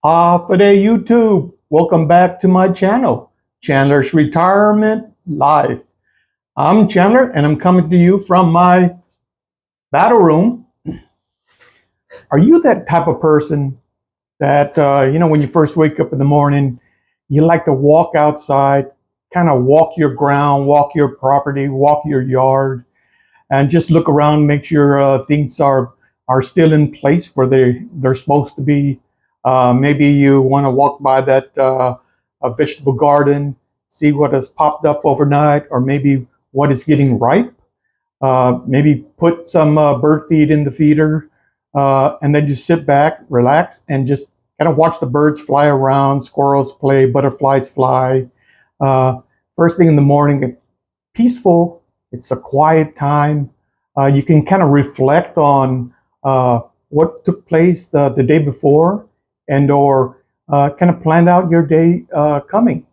Half a day YouTube. Welcome back to my channel, Chandler's Retirement Life. I'm Chandler and I'm coming to you from my battle room. Are you that type of person that, when you first wake up in the morning, you like to walk outside, kind of walk your ground, walk your property, walk your yard, and just look around, make sure things are still in place where they're supposed to be. Maybe you want to walk by that a vegetable garden, see what has popped up overnight, or maybe what is getting ripe. Maybe put some bird feed in the feeder, and then just sit back, relax, and just kind of watch the birds fly around, squirrels play, butterflies fly. First thing in the morning, it's peaceful. It's a quiet time. You can kind of reflect on what took place the day before, and or kind of plan out your day coming.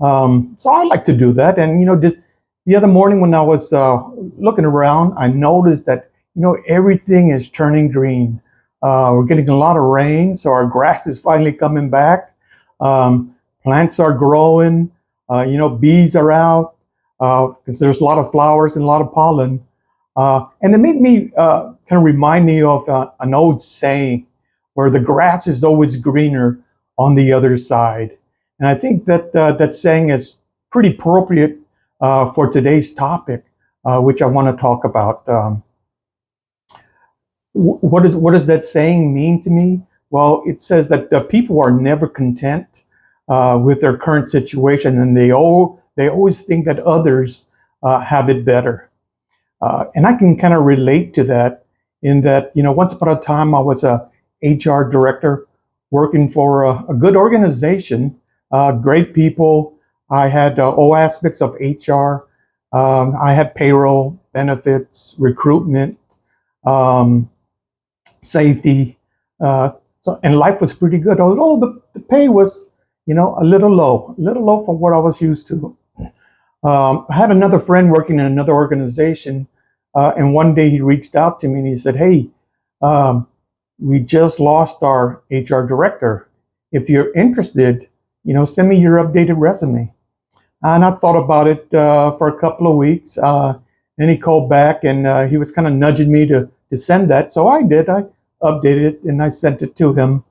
So I like to do that. And the other morning when I was looking around, I noticed that everything is turning green. We're getting a lot of rain, so our grass is finally coming back. Plants are growing. Bees are out because there's a lot of flowers and a lot of pollen. And it made me kind of remind me of an old saying where the grass is always greener on the other side. And I think that that saying is pretty appropriate for today's topic, which I want to talk about. What does that saying mean to me? Well, it says that people are never content with their current situation, and they always think that others have it better. And I can kind of relate to that in that, once upon a time I was a HR director working for a good organization, great people. I had all aspects of HR. I had payroll, benefits, recruitment, safety. And life was pretty good, although the pay was, a little low from what I was used to. I had another friend working in another organization, and one day he reached out to me and he said, "Hey, we just lost our HR director. If you're interested, send me your updated resume." And I thought about it for a couple of weeks. And he called back and he was kind of nudging me to send that. So I did. I updated it and I sent it to him.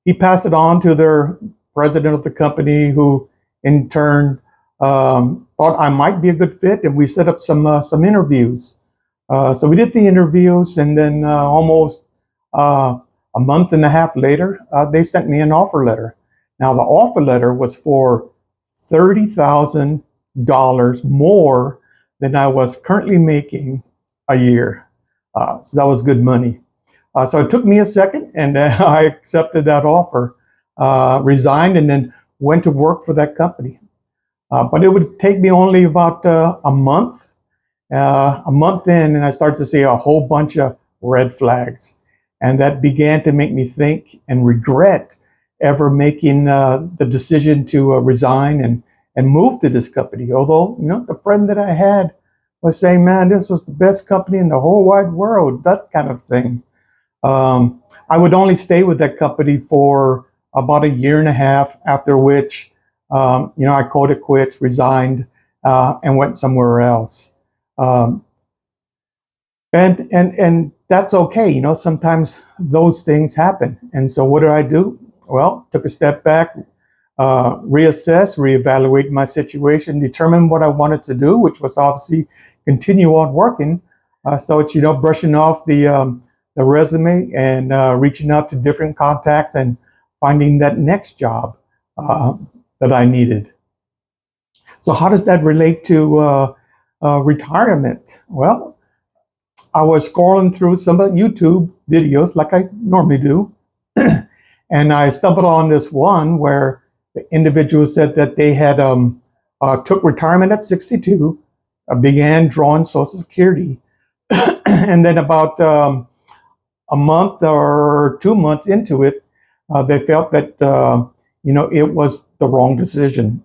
He passed it on to their president of the company, who in turn thought I might be a good fit, and we set up some interviews. So we did the interviews, and then almost a month and a half later, they sent me an offer letter. Now, the offer letter was for $30,000 more than I was currently making a year. So that was good money. So it took me a second, and I accepted that offer, resigned, and then went to work for that company. But it would take me only about a month in, and I started to see a whole bunch of red flags. And that began to make me think and regret ever making the decision to resign and move to this company. Although, the friend that I had was saying, "Man, this was the best company in the whole wide world," that kind of thing. I would only stay with that company for about a year and a half, after which, I called it quits, resigned, and went somewhere else. And that's okay. Sometimes those things happen. And so what did I do? Well, took a step back, reassess, reevaluate my situation, determine what I wanted to do, which was obviously continue on working. So it's, brushing off the resume and reaching out to different contacts and finding that next job that I needed. So how does that relate to retirement? Well, I was scrolling through some YouTube videos like I normally do, and I stumbled on this one where the individual said that they had took retirement at 62, began drawing Social Security, and then about a month or 2 months into it, they felt that it was the wrong decision.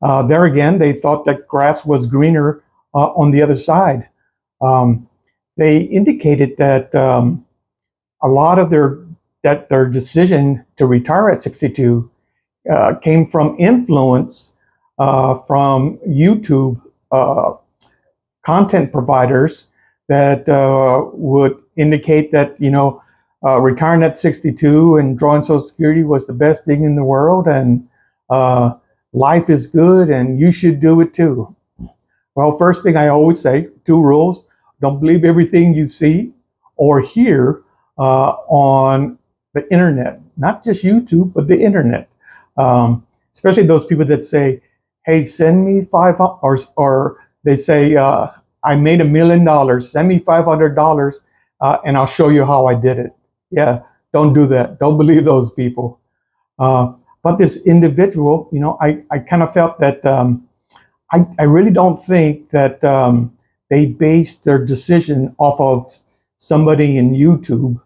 There again, they thought that grass was greener on the other side. They indicated that a lot of their that their decision to retire at 62 came from influence from YouTube content providers that would indicate that, retiring at 62 and drawing Social Security was the best thing in the world, and life is good and you should do it too. Well, first thing I always say, 2 rules. Don't believe everything you see or hear on the internet, not just YouTube, but the internet. Especially those people that say, hey, send me or they say, I made $1 million, send me $500 and I'll show you how I did it. Yeah, don't do that. Don't believe those people. But this individual, I kind of felt that I really don't think that they based their decision off of somebody in YouTube.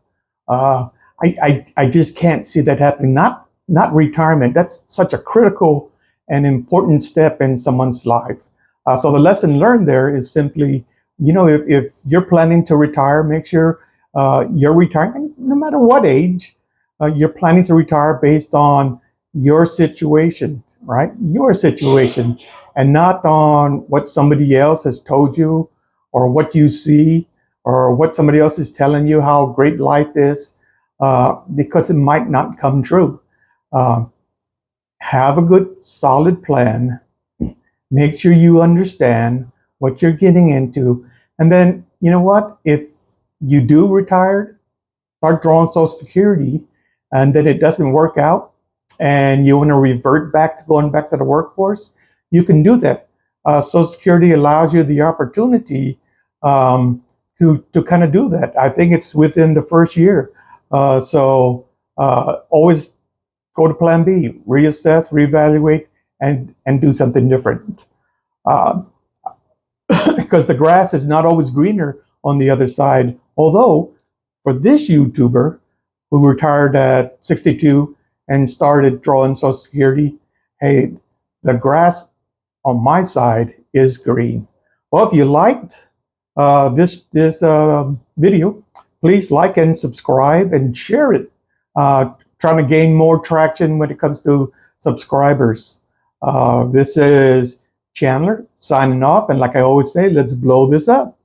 I just can't see that happening. Not retirement. That's such a critical and important step in someone's life. So the lesson learned there is simply, if you're planning to retire, make sure you're retiring, no matter what age, you're planning to retire based on your situation, right? Your situation, and not on what somebody else has told you or what you see or what somebody else is telling you how great life is, because it might not come true. Have a good, solid plan. Make sure you understand what you're getting into. And then, you know what? If you do retire, start drawing Social Security, and then it doesn't work out, and you want to revert back to going back to the workforce, you can do that. Social Security allows you the opportunity to kind of do that. I think it's within the first year. So always go to plan B, reassess, reevaluate, and do something different. Because the grass is not always greener on the other side. Although, for this YouTuber who retired at 62 and started drawing Social Security, hey, the grass on my side is green. Well, if you liked this video, please like and subscribe and share it. Trying to gain more traction when it comes to subscribers. This is Chandler signing off, and like I always say, let's blow this up.